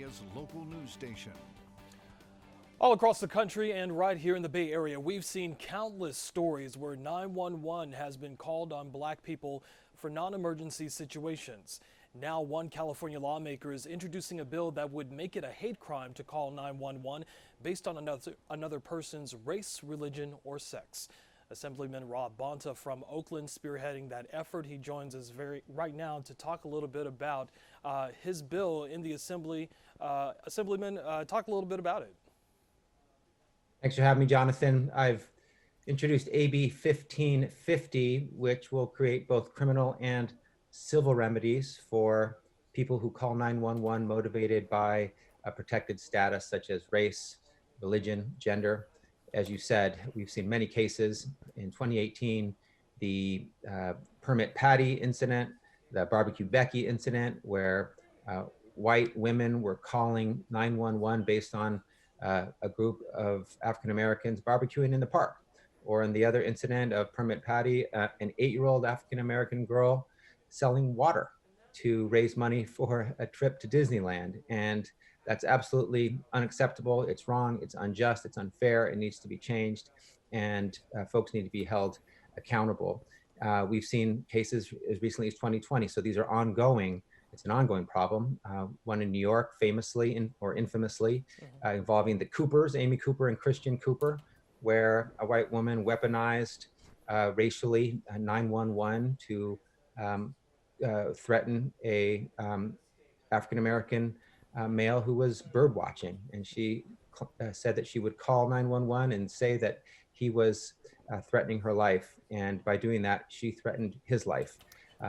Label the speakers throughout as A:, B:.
A: area's local news station.
B: All across the country and right here in the Bay Area, we've seen countless stories where 911 has been called on black people for non-emergency situations. Now, one California lawmaker is introducing a bill that would make it a hate crime to call 911 based on another person's race, religion, or sex. Assemblyman Bonta from Oakland spearheading that effort. He joins us right now to talk a little bit about his bill in the Assembly. Assemblyman, talk a little bit about it.
C: Thanks for having me, Jonathan. I've introduced AB 1550, which will create both criminal and civil remedies for people who call 911 motivated by a protected status such as race, religion, gender. As you said, we've seen many cases. In 2018, the Permit Patty incident, the Barbecue Becky incident, where white women were calling 911 based on a group of African Americans barbecuing in the park. Or in the other incident of Permit Patty, an 8-year-old African American girl selling water to raise money for a trip to Disneyland. And that's absolutely unacceptable. It's wrong, it's unjust, it's unfair, it needs to be changed, and folks need to be held accountable. We've seen cases as recently as 2020, so these are ongoing. It's an ongoing problem. One in New York, famously or infamously, involving the Coopers, Amy Cooper and Christian Cooper, where a white woman weaponized racially 911 to threaten a African-American male who was bird watching. And she said that she would call 911 and say that he was threatening her life. And by doing that, she threatened his life.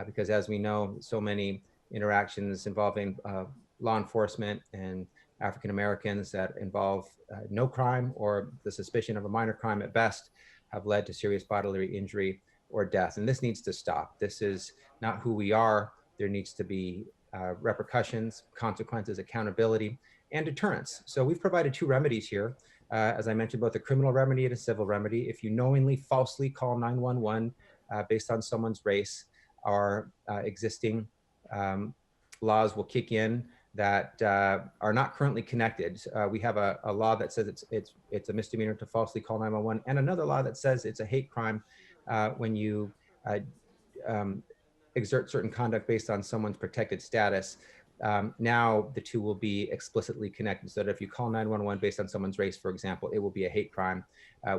C: Because as we know, so many interactions involving law enforcement and African Americans that involve no crime or the suspicion of a minor crime at best have led to serious bodily injury or death. And this needs to stop. This is not who we are. There needs to be repercussions, consequences, accountability, and deterrence. So we've provided 2 remedies here. As I mentioned, both a criminal remedy and a civil remedy. If you knowingly falsely call 911 based on someone's race, our existing laws will kick in that are not currently connected. We have a law that says it's a misdemeanor to falsely call 911, and another law that says it's a hate crime when you exert certain conduct based on someone's protected status. Now the 2 will be explicitly connected, so that if you call 911 based on someone's race, for example, it will be a hate crime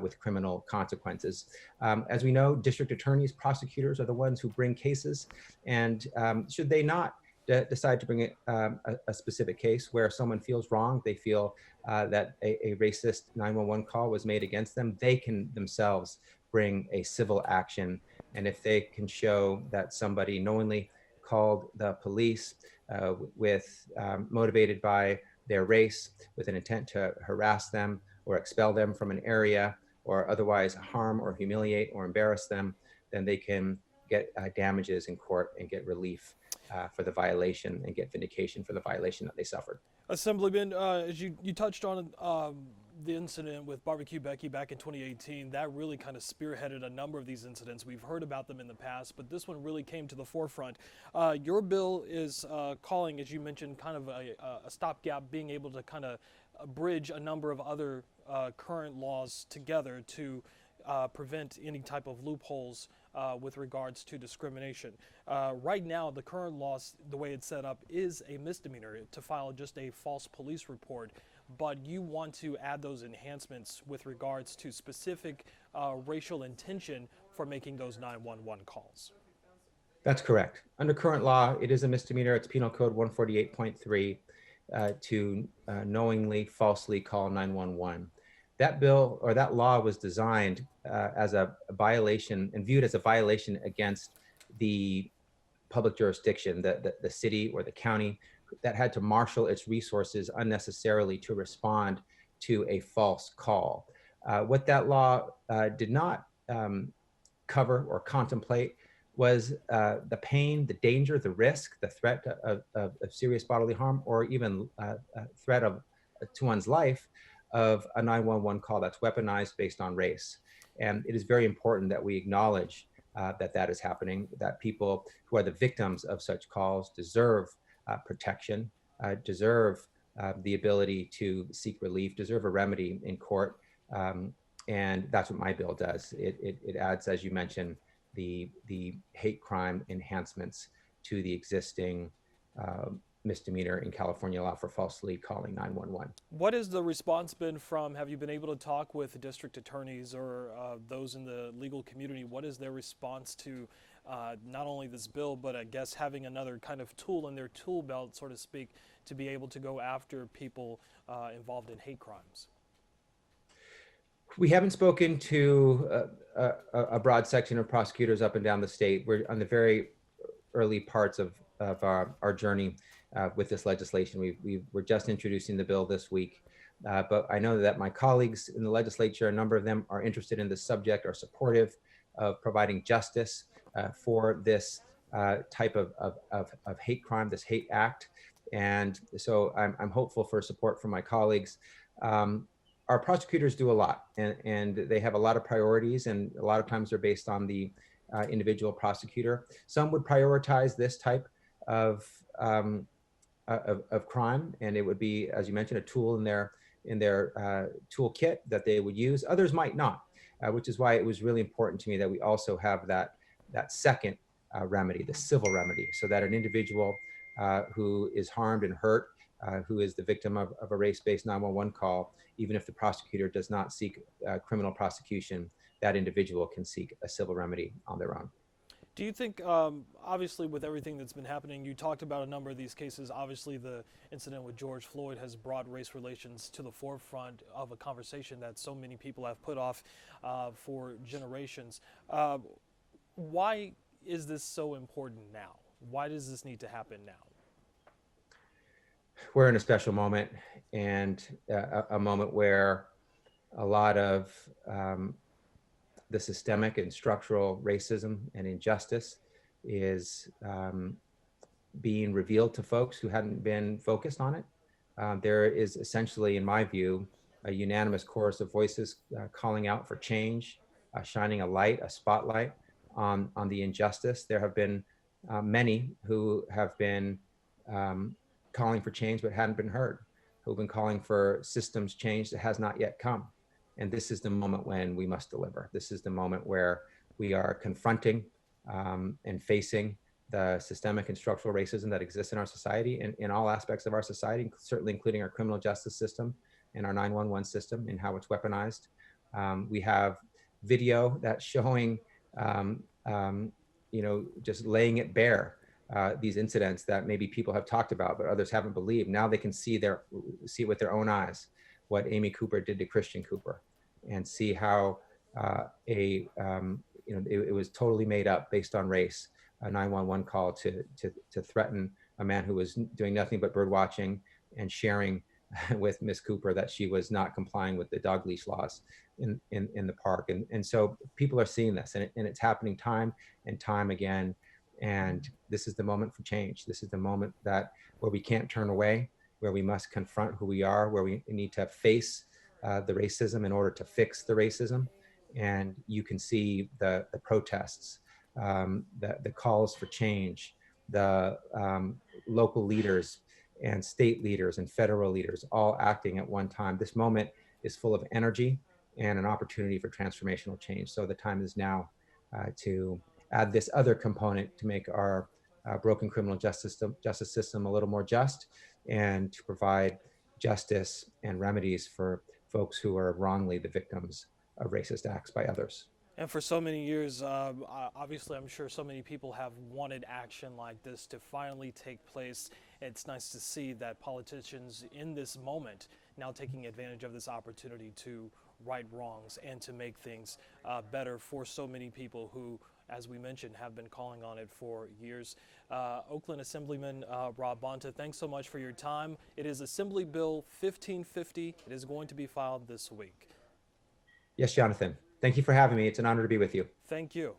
C: with criminal consequences. As we know, district attorneys, prosecutors are the ones who bring cases, and should they not decide to bring a specific case where someone feels wrong, they feel that a racist 911 call was made against them, they can themselves bring a civil action. And if they can show that somebody knowingly called the police with motivated by their race, with an intent to harass them or expel them from an area, or otherwise harm or humiliate or embarrass them, then they can get damages in court and get relief for the violation and get vindication for the violation that they suffered.
B: Assemblyman, as you touched on the incident with Barbecue Becky back in 2018, that really kind of spearheaded a number of these incidents. We've heard about them in the past, but this one really came to the forefront. Your bill is calling, as you mentioned, kind of a stopgap, being able to kind of bridge a number of other current laws together to prevent any type of loopholes with regards to discrimination. Right now, the current law, the way it's set up, is a misdemeanor to file just a false police report, but you want to add those enhancements with regards to specific racial intention for making those 911 calls.
C: That's correct. Under current law, it is a misdemeanor. It's Penal Code 148.3 to knowingly falsely call 911. That bill or that law was designed as a violation and viewed as a violation against the public jurisdiction, the city or the county that had to marshal its resources unnecessarily to respond to a false call. What that law did not cover or contemplate was the pain, the danger, the risk, the threat of serious bodily harm, or even a threat to one's life of a 911 call that's weaponized based on race. And it is very important that we acknowledge that is happening, that people who are the victims of such calls deserve protection, deserve the ability to seek relief, deserve a remedy in court. And that's what my bill does. It adds, as you mentioned, the hate crime enhancements to the existing misdemeanor in California law for falsely calling 911.
B: What has the response been from? Have you been able to talk with district attorneys or those in the legal community? What is their response to not only this bill, but I guess having another kind of tool in their tool belt, so to speak, to be able to go after people involved in hate crimes?
C: We haven't spoken to a broad section of prosecutors up and down the state. We're on the very early parts of our journey with this legislation. We're just introducing the bill this week, but I know that my colleagues in the legislature, a number of them are interested in this subject, are supportive of providing justice for this type of hate crime, this hate act. And so I'm hopeful for support from my colleagues. Our prosecutors do a lot, and they have a lot of priorities, and a lot of times they're based on the individual prosecutor. Some would prioritize this type of crime, and it would be, as you mentioned, a tool in their toolkit that they would use. Others might not, which is why it was really important to me that we also have that second remedy, the civil remedy, so that an individual who is harmed and hurt, who is the victim of a race-based 911 call, even if the prosecutor does not seek criminal prosecution, that individual can seek a civil remedy on their own.
B: Do you think, obviously with everything that's been happening, you talked about a number of these cases. Obviously the incident with George Floyd has brought race relations to the forefront of a conversation that so many people have put off for generations. Why is this so important now? Why does this need to happen now?
C: We're in a special moment, and a moment where a lot of the systemic and structural racism and injustice is being revealed to folks who hadn't been focused on it. There is essentially, in my view, a unanimous chorus of voices calling out for change, shining a light, a spotlight on the injustice. There have been many who have been calling for change but hadn't been heard, who've been calling for systems change that has not yet come. And this is the moment when we must deliver. This is the moment where we are confronting and facing the systemic and structural racism that exists in our society, and in all aspects of our society, certainly including our criminal justice system and our 911 system and how it's weaponized. We have video that's showing, just laying it bare, these incidents that maybe people have talked about, but others haven't believed. Now they can see it with their own eyes, what Amy Cooper did to Christian Cooper, and see how it was totally made up based on race, a 911 call to threaten a man who was doing nothing but bird watching and sharing with Miss Cooper that she was not complying with the dog leash laws in the park. And so people are seeing this, and it's happening time and time again. And this is the moment for change. This is the moment where we can't turn away, where we must confront who we are, where we need to face the racism in order to fix the racism. And you can see the protests, the calls for change, the local leaders and state leaders and federal leaders all acting at one time. This moment is full of energy and an opportunity for transformational change. So the time is now to add this other component to make our broken criminal justice system a little more just, and to provide justice and remedies for folks who are wrongly the victims of racist acts by others.
B: And for so many years, obviously, I'm sure so many people have wanted action like this to finally take place. It's nice to see that politicians in this moment now taking advantage of this opportunity to right wrongs and to make things better for so many people who, as we mentioned, have been calling on it for years. Oakland Assemblyman Rob Bonta, thanks so much for your time. It is Assembly Bill 1550. It is going to be filed this week.
C: Yes, Jonathan. Thank you for having me. It's an honor to be with you.
B: Thank you.